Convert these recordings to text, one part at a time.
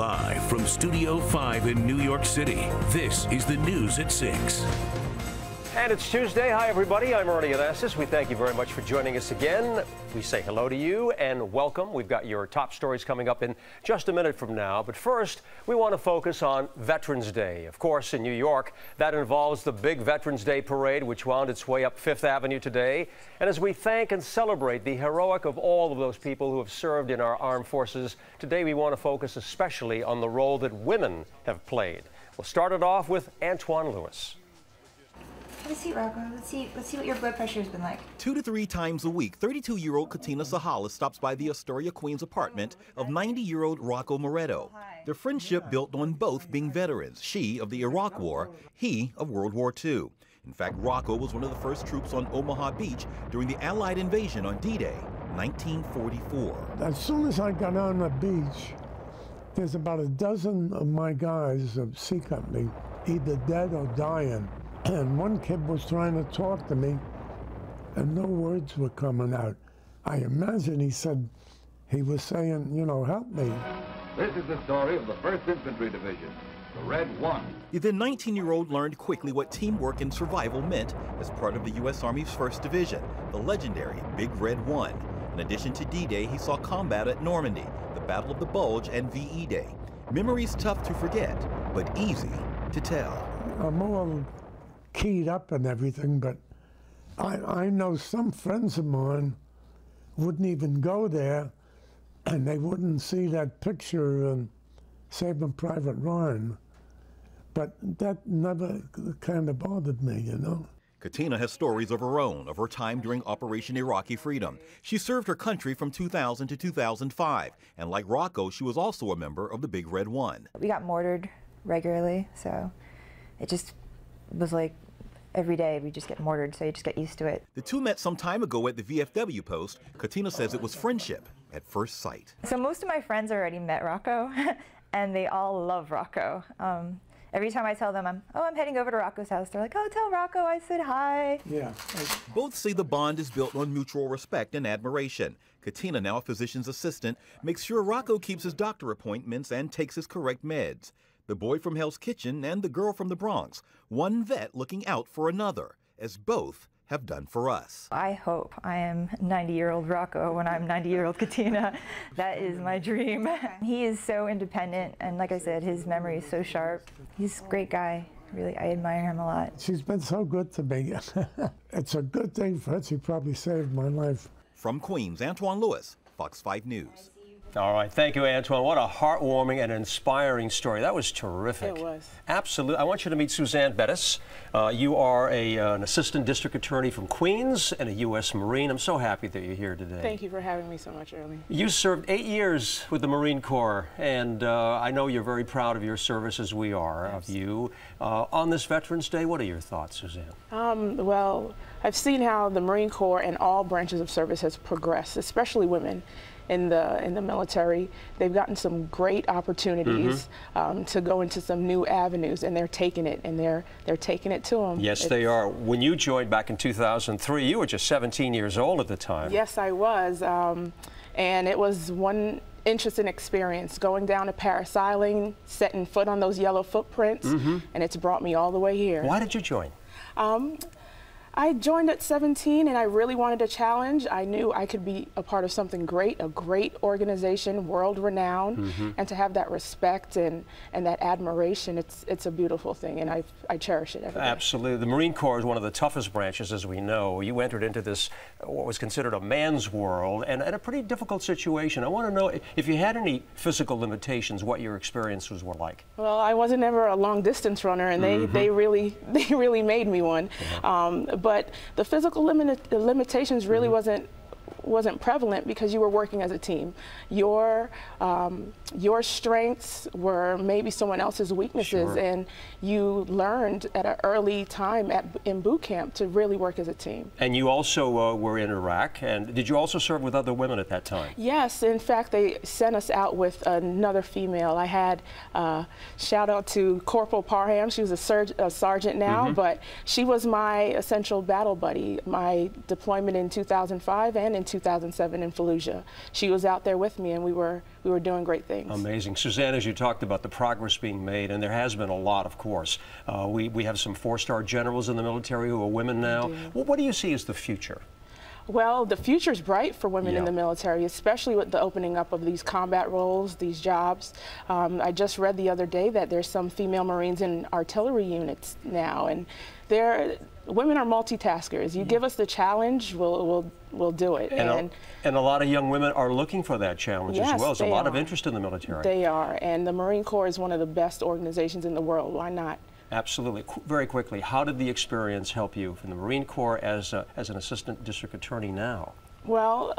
Live from Studio 5 in New York City, this is the News at 6. And it's Tuesday. Hi, everybody. I'm Ernie Anastas. We thank you very much for joining us again. We say hello to you and welcome. We've got your top stories coming up in just a minute from now. But first, we want to focus on Veterans Day. Of course, in New York, that involves the big Veterans Day parade, which wound its way up Fifth Avenue today. And as we thank and celebrate the heroic of all of those people who have served in our armed forces, today we want to focus especially on the role that women have played. We'll start it off with Antoine Lewis. Have a seat, Rocco. Let's see what your blood pressure has been like. 2 to 3 times a week, 32-year-old Katina Sahalis stops by the Astoria, Queens apartment of 90-year-old Rocco Moretto. Their friendship built on both being veterans, she of the Iraq War, he of World War II. In fact, Rocco was one of the first troops on Omaha Beach during the Allied invasion on D-Day, 1944. As soon as I got on the beach, there's about a dozen of my guys of C Company, either dead or dying. And one kid was trying to talk to me, and no words were coming out. I imagine he was saying, you know, help me. This is the story of the 1st Infantry Division, the Red One. The then 19-year-old learned quickly what teamwork and survival meant as part of the U.S. Army's 1st Division, the legendary Big Red One. In addition to D-Day, he saw combat at Normandy, the Battle of the Bulge, and VE Day. Memories tough to forget, but easy to tell. I'm all keyed up and everything, but I know some friends of mine wouldn't even go there, and they wouldn't see that picture in Saving Private Ryan. But that never kind of bothered me, you know. Katina has stories of her own, of her time during Operation Iraqi Freedom. She served her country from 2000 to 2005, and like Rocco, she was also a member of the Big Red One. We got mortared regularly, so it just was like every day we just get mortared, so you just get used to it. The two met some time ago at the VFW post. Katina says it was friendship at first sight. So most of my friends already met Rocco, and they all love Rocco. Every time I tell them I'm heading over to Rocco's house, they're like, oh, tell Rocco I said hi. Yeah. Both say the bond is built on mutual respect and admiration. Katina, now a physician's assistant, makes sure Rocco keeps his doctor appointments and takes his correct meds. The boy from Hell's Kitchen and the girl from the Bronx, one vet looking out for another, as both have done for us. I hope I am 90-year-old Rocco when I'm 90-year-old Katina. That is my dream. He is so independent, and like I said, his memory is so sharp. He's a great guy. Really, I admire him a lot. She's been so good to me. It's a good thing for her. She probably saved my life. From Queens, Antoine Lewis, Fox 5 News. All right. Thank you, Antoine. What a heartwarming and inspiring story. That was terrific. It was. Absolutely. I want you to meet Suzanne Bettis. You are an assistant district attorney from Queens and a U.S. Marine. I'm so happy that you're here today. Thank you for having me so much, Early. You served 8 years with the Marine Corps, and I know you're very proud of your service, as we are, of you. On this Veterans Day, what are your thoughts, Suzanne? Well, I've seen how the Marine Corps and all branches of service has progressed, especially women. In the military, they've gotten some great opportunities to go into some new avenues, and they're taking it, and they're taking it to them. Yes, they are. When you joined back in 2003, you were just 17 years old at the time. Yes, I was, and it was one interesting experience, going down to parasailing, setting foot on those yellow footprints, and it's brought me all the way here. Why did you join? I joined at 17, and I really wanted a challenge. I knew I could be a part of something great, a great organization, world-renowned, and to have that respect and that admiration, it's a beautiful thing, and I cherish it every day. Absolutely. The Marine Corps is one of the toughest branches, as we know. You entered into this, what was considered a man's world, and a pretty difficult situation. I want to know if you had any physical limitations, what your experiences were like. Well, I wasn't ever a long-distance runner, and they really made me one. But the physical limitations really wasn't prevalent because you were working as a team. Your strengths were maybe someone else's weaknesses, and you learned at an early time in boot camp to really work as a team. And you also were in Iraq, and did you also serve with other women at that time? Yes, in fact, they sent us out with another female. I had, shout out to Corporal Parham. She was a sergeant now, but she was my essential battle buddy. My deployment in 2005 and in 2007 in Fallujah. She was out there with me, and we were doing great things. Amazing. Suzanne, as you talked about the progress being made, and there has been a lot, of course. We have some 4-star generals in the military who are women now. Well, what do you see as the future? Well, the future's bright for women in the military, especially with the opening up of these combat roles, these jobs. I just read the other day that there's some female Marines in artillery units now, and women are multitaskers. You give us the challenge, we'll do it. And a lot of young women are looking for that challenge as well. There's a lot of interest in the military. They are, and the Marine Corps is one of the best organizations in the world. Why not? Absolutely. Very quickly, how did the experience help you from the Marine Corps as an assistant district attorney now? Well,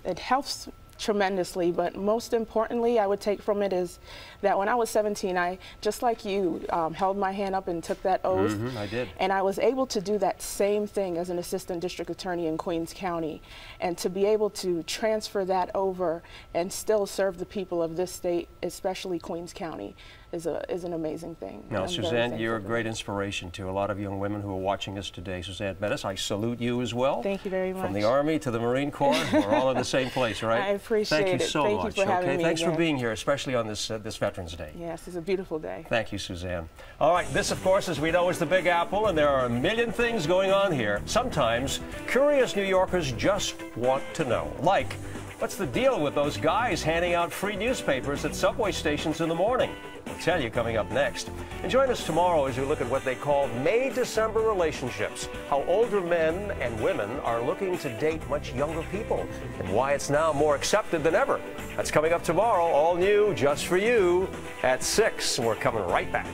it helps tremendously, but most importantly I would take from it is that when I was 17, I, just like you, held my hand up and took that oath. I did. And I was able to do that same thing as an assistant district attorney in Queens County, and to be able to transfer that over and still serve the people of this state, especially Queens County, is an amazing thing. Now, Suzanne, you're a great inspiration to a lot of young women who are watching us today. Suzanne Bettis, I salute you as well. Thank you very much. From the Army to the Marine Corps, we're all in the same place, right? I appreciate it. Thank you so much. Thank you for having me Thanks again. for being here, especially on this Veterans Day. Yes, it's a beautiful day. Thank you, Suzanne. All right, this, of course, as we know, is the Big Apple, and there are a million things going on here. Sometimes, curious New Yorkers just want to know, like, what's the deal with those guys handing out free newspapers at subway stations in the morning? We'll tell you coming up next. And join us tomorrow as we look at what they call May-December relationships, how older men and women are looking to date much younger people, and why it's now more accepted than ever. That's coming up tomorrow, all new, just for you, at 6. We're coming right back.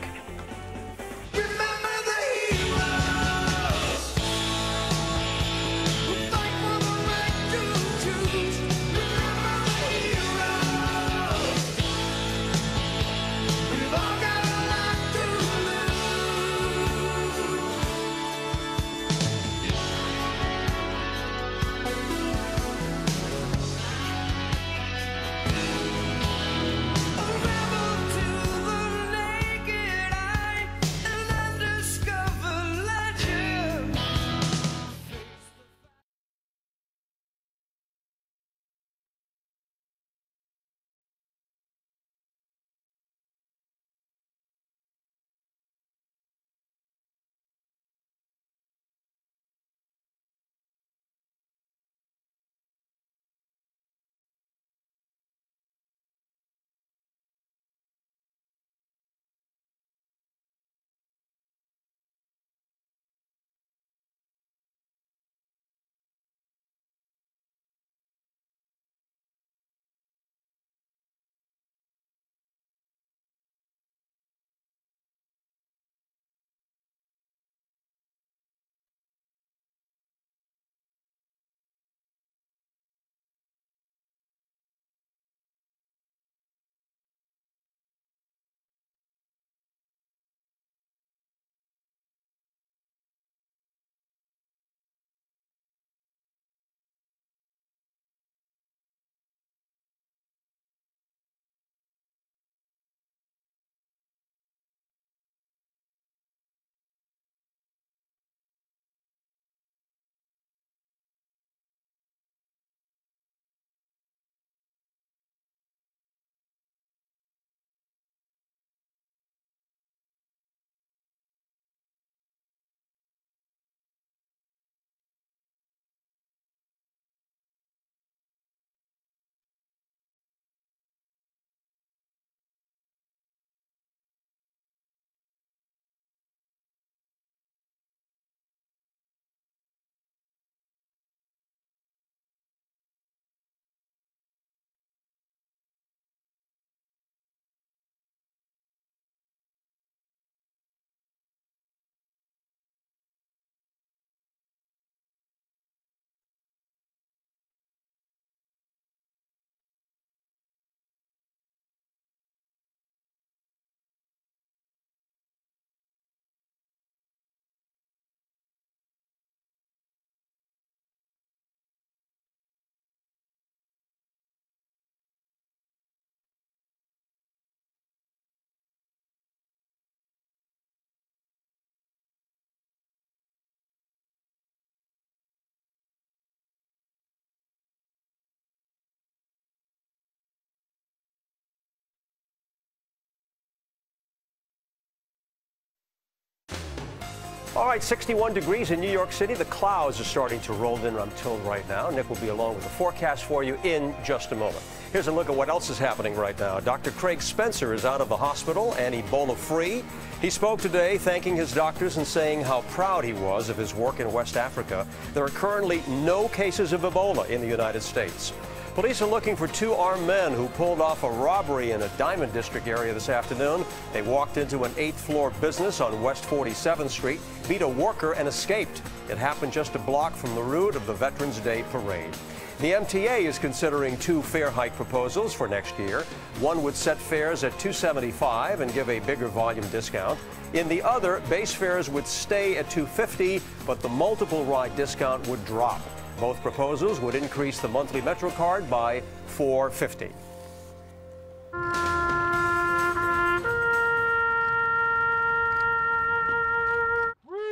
All right, 61 degrees in New York City. The clouds are starting to roll in, I'm told, right now. Nick will be along with the forecast for you in just a moment. Here's a look at what else is happening right now. Dr. Craig Spencer is out of the hospital and Ebola-free. He spoke today thanking his doctors and saying how proud he was of his work in West Africa. There are currently no cases of Ebola in the United States. Police are looking for two armed men who pulled off a robbery in a Diamond District area this afternoon. They walked into an 8th-floor business on West 47th Street, beat a worker, and escaped. It happened just a block from the route of the Veterans Day Parade. The MTA is considering two fare hike proposals for next year. One would set fares at $2.75 and give a bigger volume discount. In the other, base fares would stay at $2.50, but the multiple ride discount would drop. Both proposals would increase the monthly Metro card by $4.50.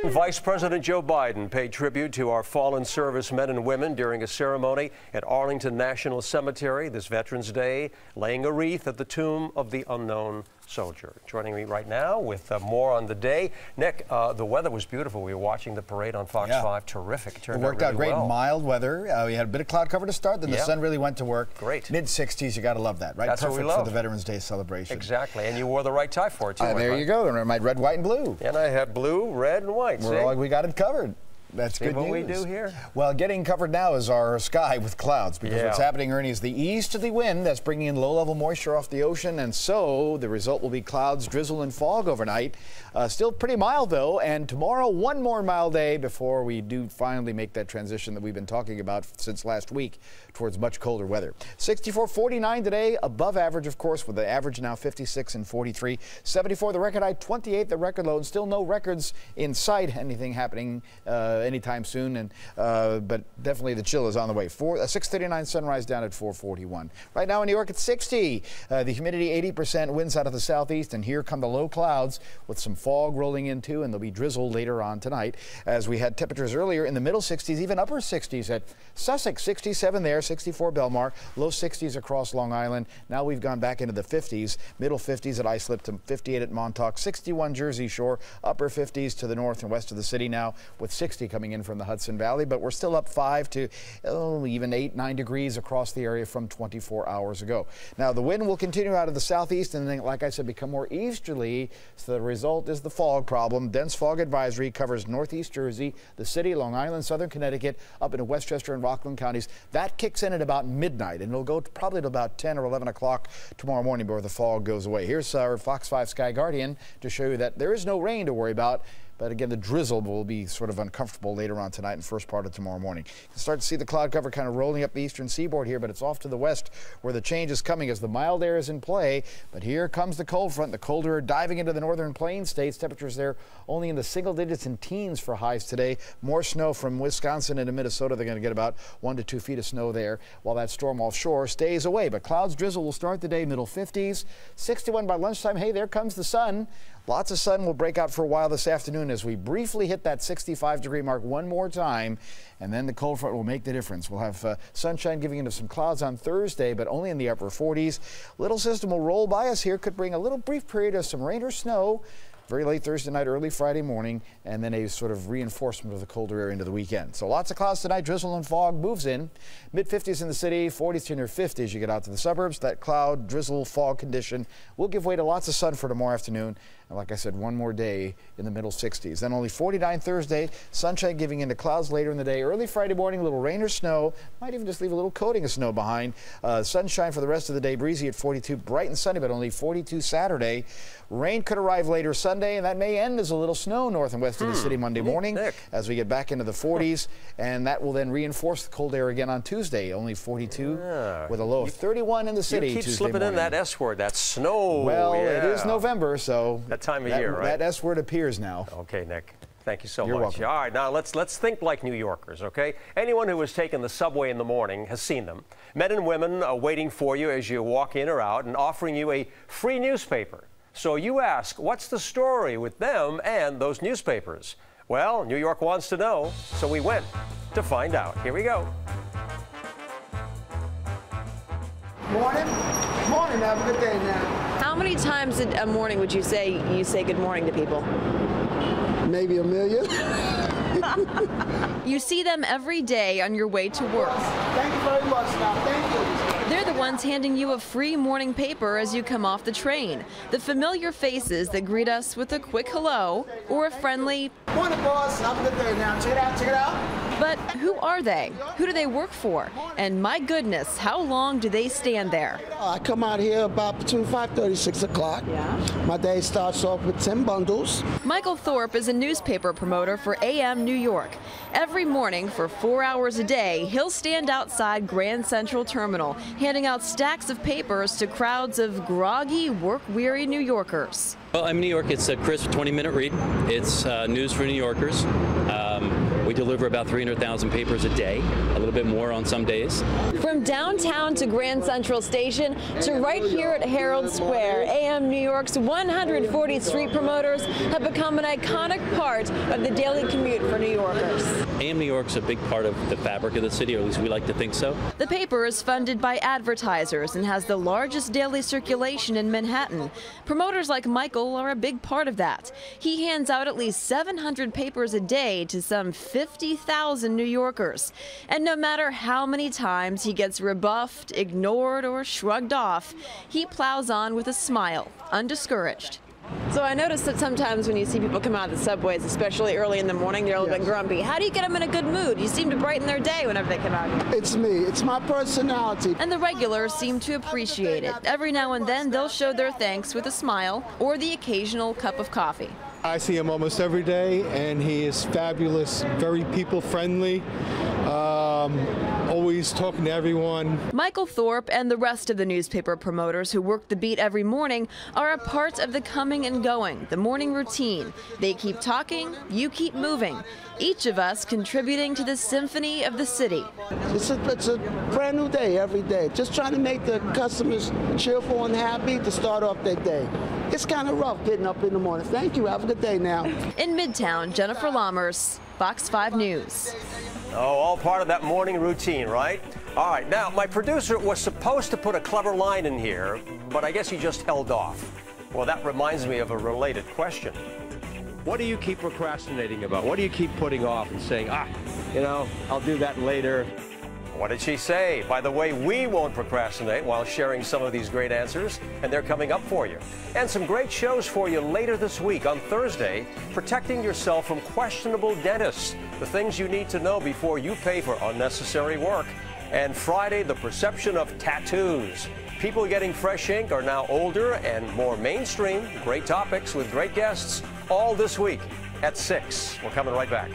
Vice President Joe Biden paid tribute to our fallen servicemen and women during a ceremony at Arlington National Cemetery this Veterans Day, laying a wreath at the tomb of the unknown soldier. Joining me right now with more on the day. Nick, the weather was beautiful. We were watching the parade on Fox 5. Terrific. It worked out great. Well. Mild weather. We had a bit of cloud cover to start, then the sun really went to work. Great. Mid-60s, you got to love that, right? That's perfect what we love. For the Veterans Day celebration. Exactly. And you wore the right tie for it, too. There you go. And my red, white, and blue. And I had blue, red, and white. We got it covered. That's good news. See what we do here? Well, getting covered now is our sky with clouds, because what's happening, Ernie, is the easterly wind that's bringing in low-level moisture off the ocean, and so the result will be clouds, drizzle, and fog overnight. Still pretty mild, though, and tomorrow, one more mild day before we do finally make that transition that we've been talking about since last week towards much colder weather. 64-49 today, above average, of course, with the average now 56 and 43. 74, the record high, 28, the record low, and still no records in sight, anything happening anytime soon, and but definitely the chill is on the way. 6:39 sunrise down at 4:41. Right now in New York it's 60. The humidity 80%, winds out of the southeast, and here come the low clouds with some fog rolling in too, and there'll be drizzle later on tonight, as we had temperatures earlier in the middle 60s, even upper 60s at Sussex, 67 there, 64 Belmar, low 60s across Long Island. Now we've gone back into the 50s, middle 50s at Islip, 58 at Montauk, 61 Jersey Shore, upper 50s to the north and west of the city now, with 60 coming in from the Hudson Valley, but we're still up 5 to even 8-9 degrees across the area from 24 hours ago. Now the wind will continue out of the southeast and then, like I said, become more easterly, so the result is the fog problem. Dense fog advisory covers northeast Jersey, the city, Long Island, southern Connecticut, up into Westchester and Rockland counties. That kicks in at about midnight, and it'll go probably to about 10 or 11 o'clock tomorrow morning before the fog goes away. Here's our Fox 5 Sky Guardian to show you that there is no rain to worry about. But again, the drizzle will be sort of uncomfortable later on tonight and first part of tomorrow morning. You can start to see the cloud cover kind of rolling up the eastern seaboard here, but it's off to the west where the change is coming as the mild air is in play. But here comes the cold front, the colder air diving into the northern plains states. Temperatures there only in the single digits and teens for highs today. More snow from Wisconsin into Minnesota. They're going to get about 1 to 2 feet of snow there while that storm offshore stays away. But clouds, drizzle will start the day middle 50s. 61 by lunchtime. Hey, there comes the sun. Lots of sun will break out for a while this afternoon as we briefly hit that 65-degree mark one more time, and then the cold front will make the difference. We'll have sunshine giving into some clouds on Thursday, but only in the upper 40s. Little system will roll by us here, could bring a little brief period of some rain or snow very late Thursday night, early Friday morning, and then a sort of reinforcement of the colder air into the weekend. So lots of clouds tonight. Drizzle and fog moves in. Mid-50s in the city, 40s to near 50s. You get out to the suburbs. That cloud, drizzle, fog condition will give way to lots of sun for tomorrow afternoon. And like I said, one more day in the middle 60s. Then only 49 Thursday. Sunshine giving into clouds later in the day. Early Friday morning, a little rain or snow. Might even just leave a little coating of snow behind. Sunshine for the rest of the day. Breezy at 42. Bright and sunny, but only 42 Saturday. Rain could arrive later Sunday, and that may end as a little snow north and west of the city Monday morning as we get back into the 40s, and that will then reinforce the cold air again on Tuesday. Only 42 with a low of 31 in the city. You keep Tuesday slipping morning. in that S word, that snow. Well, it is November, so that time of year, right? That S word appears now. Okay, Nick. Thank you so You're much. welcome. All right, now let's think like New Yorkers, okay? Anyone who has taken the subway in the morning has seen them. Men and women are waiting for you as you walk in or out and offering you a free newspaper. So you ask, what's the story with them and those newspapers? Well, New York wants to know, so we went to find out. Here we go. Morning. Morning. Have a good day now. How many times a morning would you say good morning to people? maybe $1 million. You see them every day on your way to work. Thank you very much now. Thank you. They're the ones handing you a free morning paper as you come off the train. The familiar faces that greet us with a quick hello or a friendly, Morning, boss. Have a good day now. Check it out. Check it out. but who are they? Who do they work for? And my goodness, how long do they stand there? I come out here about between 5:30, 6 o'clock. Yeah. My day starts off with 10 bundles. Michael Thorpe is a newspaper promoter for AM New York. Every morning for 4 hours a day, he'll stand outside Grand Central Terminal, handing out stacks of papers to crowds of groggy, work-weary New Yorkers. Well, I'm in New York. It's a crisp 20-minute read. It's news for New Yorkers. We deliver about 300,000 papers a day, a little bit more on some days. From downtown to Grand Central Station to right here at Herald Square, AM New York's 140 street promoters have become an iconic part of the daily commute for New Yorkers. AM New York's a big part of the fabric of the city, or at least we like to think so. The paper is funded by advertisers and has the largest daily circulation in Manhattan. Promoters like Michael are a big part of that. He hands out at least 700 papers a day to some 50,000 New Yorkers. And no matter how many times he gets rebuffed, ignored, or shrugged off, he plows on with a smile, undiscouraged. So I noticed that sometimes when you see people come out of the subways, especially early in the morning, they're a little bit grumpy. How do you get them in a good mood? You seem to brighten their day whenever they come out here. It's me. It's my personality. And the regulars seem to appreciate it. Every now and then, they'll show their thanks with a smile or the occasional cup of coffee. I see him almost every day, and he is fabulous, very people-friendly, always talking to everyone. Michael Thorpe and the rest of the newspaper promoters who work the beat every morning are a part of the coming and going, the morning routine. They keep talking, you keep moving, each of us contributing to the symphony of the city. It's a brand new day every day. Just trying to make the customers cheerful and happy to start off their day. It's kind of rough getting up in the morning. Thank you. Have a good day now. In Midtown, Jennifer Lammers, Fox 5 News. Oh, all part of that morning routine, right? All right, now, my producer was supposed to put a clever line in here, but I guess he just held off. Well, that reminds me of a related question. What do you keep procrastinating about? What do you keep putting off and saying, I'll do that later? What did she say? By the way, we won't procrastinate while sharing some of these great answers, and they're coming up for you. And some great shows for you later this week. On Thursday, protecting yourself from questionable dentists, the things you need to know before you pay for unnecessary work. And Friday, the perception of tattoos. People getting fresh ink are now older and more mainstream. Great topics with great guests, all this week at 6. We're coming right back.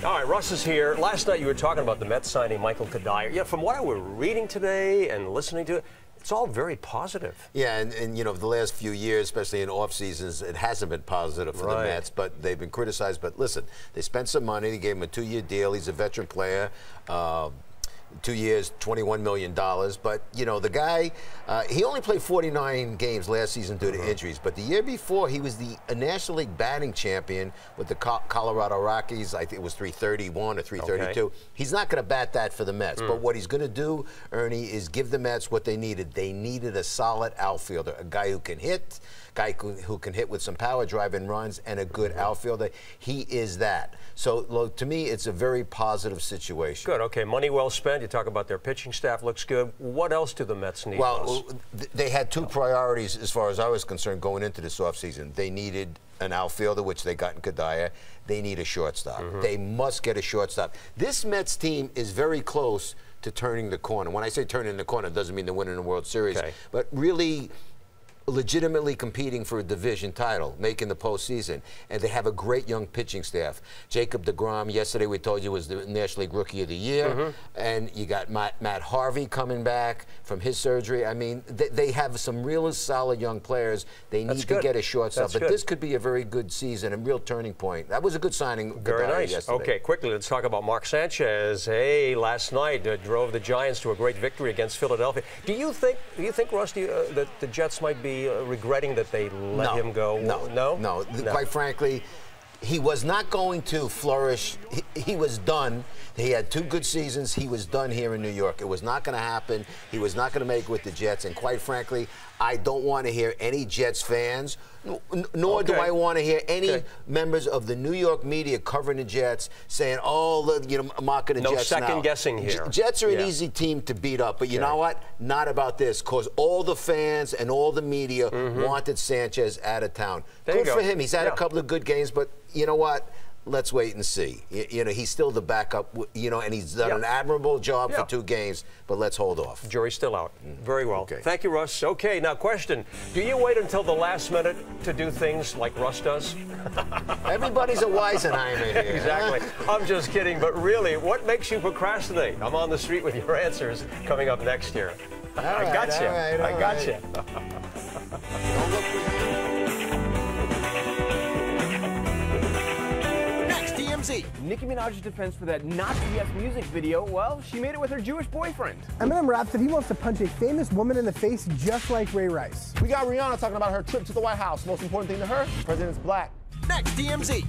All right, Russ is here. Last night you were talking about the Mets signing Michael Kadire. Yeah, from what I was reading today and listening to it, it's all very positive. Yeah, and you know, the last few years, especially in off seasons, it hasn't been positive for the Mets, but they've been criticized. But listen, they spent some money. They gave him a 2-year deal. He's a veteran player. 2 years, $21 million. But, you know, the guy, he only played 49 games last season due to injuries. But the year before, he was the National League batting champion with the Colorado Rockies. I think it was 331 or 332. Okay. He's not going to bat that for the Mets. But what he's going to do, Ernie, is give the Mets what they needed. They needed a solid outfielder, a guy who can hit, who can hit with some power, drive in runs, and a good outfielder. He is that. So, look, to me, it's a very positive situation. Good. Okay. Money well spent. You talk about their pitching staff looks good. What else do the Mets need? Well, they had two priorities as far as I was concerned going into this offseason. They needed an outfielder, which they got in Kadire. They need a shortstop. They must get a shortstop. This Mets team is very close to turning the corner. When I say turning the corner, it doesn't mean they're winning the World Series, but really legitimately competing for a division title, making the postseason, and they have a great young pitching staff. Jacob deGrom, yesterday we told you, was the National League Rookie of the Year, and you got Matt Harvey coming back from his surgery. I mean, they have some real solid young players. They need to get a shortstop, but this could be a very good season, a real turning point. That was a good signing. Very nice. Yesterday. Okay, quickly, let's talk about Mark Sanchez. Hey, last night drove the Giants to a great victory against Philadelphia. Do you think, Rusty, that the Jets might be regretting that they let him go? No. Quite frankly, he was not going to flourish. He was done. He had 2 good seasons. He was done here in New York. It was not going to happen. He was not going to make it with the Jets. And quite frankly, I don't want to hear any Jets fans, nor do I want to hear any members of the New York media covering the Jets saying, oh, you know, mocking the Jets now. No second guessing here. Jets are an easy team to beat up. But you know what? Not about this, because all the fans and all the media wanted Sanchez out of town. Good for him. He's had a couple of good games, but you know what? Let's wait and see. You know, he's still the backup, you know, and he's done an admirable job for 2 games, but let's hold off. Jury's still out. Very well. Thank you, Russ. Okay, now question. Do you wait until the last minute to do things like Russ does? Everybody's a Weisenheimer here. Exactly. I'm just kidding, but really, what makes you procrastinate? I'm on the street with your answers coming up next year. I got you. I got you. Nicki Minaj's defense for that Not BS music video, well, she made it with her Jewish boyfriend. Eminem raps that he wants to punch a famous woman in the face just like Ray Rice. We got Rihanna talking about her trip to the White House. Most important thing to her, the president's black. Next, DMZ.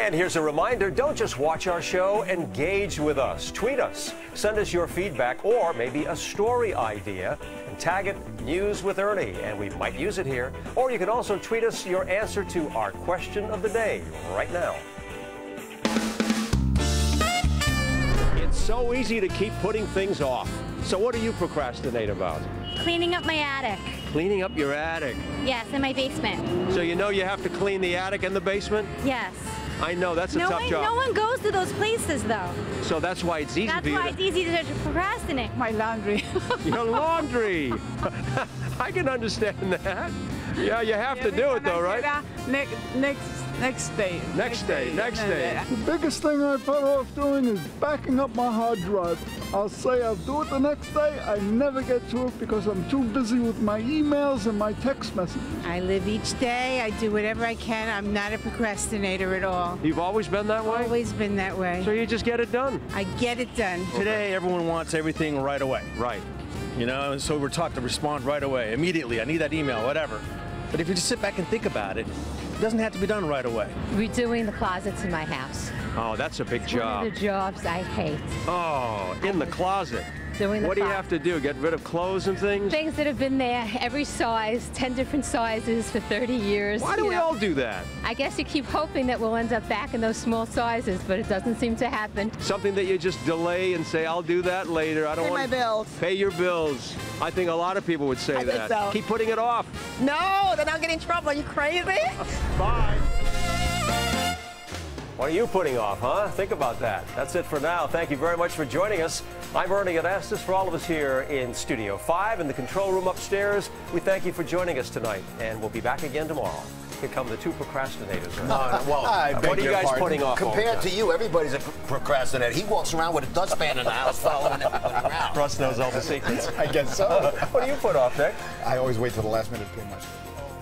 And here's a reminder, don't just watch our show, engage with us. Tweet us, send us your feedback or maybe a story idea and tag it News with Ernie and we might use it here. Or you can also tweet us your answer to our question of the day right now. It's so easy to keep putting things off. So what do you procrastinate about? Cleaning up my attic. Cleaning up your attic. Yes, in my basement. So you know you have to clean the attic and the basement? Yes. I know, that's a tough job. No one goes to those places, though. So that's why it's easy for you. That's why it's easy to procrastinate. My laundry. Your laundry. I can understand that. Yeah, you have to do it, though, right? Next day. Next day. The biggest thing I put off doing is backing up my hard drive. I'll say I'll do it the next day. I never get to it because I'm too busy with my emails and my text messages. I live each day. I do whatever I can. I'm not a procrastinator at all. You've always been that way? Always been that way. So you just get it done? I get it done. Today, everyone wants everything right away. Right. You know, and so we're taught to respond right away, immediately. I need that email, whatever. But if you just sit back and think about it, it doesn't have to be done right away. Redoing the closets in my house. Oh, that's a big job. One of the jobs I hate. Oh, in the closet. What do you have to do? Get rid of clothes and things? Things that have been there, every size, 10 different sizes for 30 years. Why do we all do that? I guess you keep hoping that we'll end up back in those small sizes, but it doesn't seem to happen. Something that you just delay and say, I'll do that later. I don't want to pay my bills. Pay your bills. I think a lot of people would say that. Think so. Keep putting it off. No, then I'll get in trouble. Are you crazy? Bye. What are you putting off, huh? Think about that. That's it for now. Thank you very much for joining us. I'm Ernie Anastas. For all of us here in Studio 5 in the control room upstairs, we thank you for joining us tonight, and we'll be back again tomorrow. Here come the two procrastinators. What are you guys putting off? Compared to you, everybody's a procrastinator. He walks around with a dustpan in the house following everybody around. Russ knows all the secrets. I guess so. What do you put off, Nick? I always wait till the last minute to pay my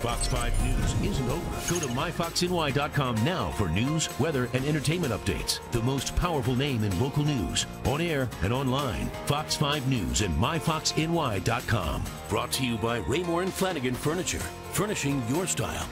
Fox 5 News isn't over. Go to myfoxny.com now for news, weather, and entertainment updates. The most powerful name in local news, on air and online. Fox 5 News and myfoxny.com. Brought to you by Raymore & Flanagan Furniture, furnishing your style.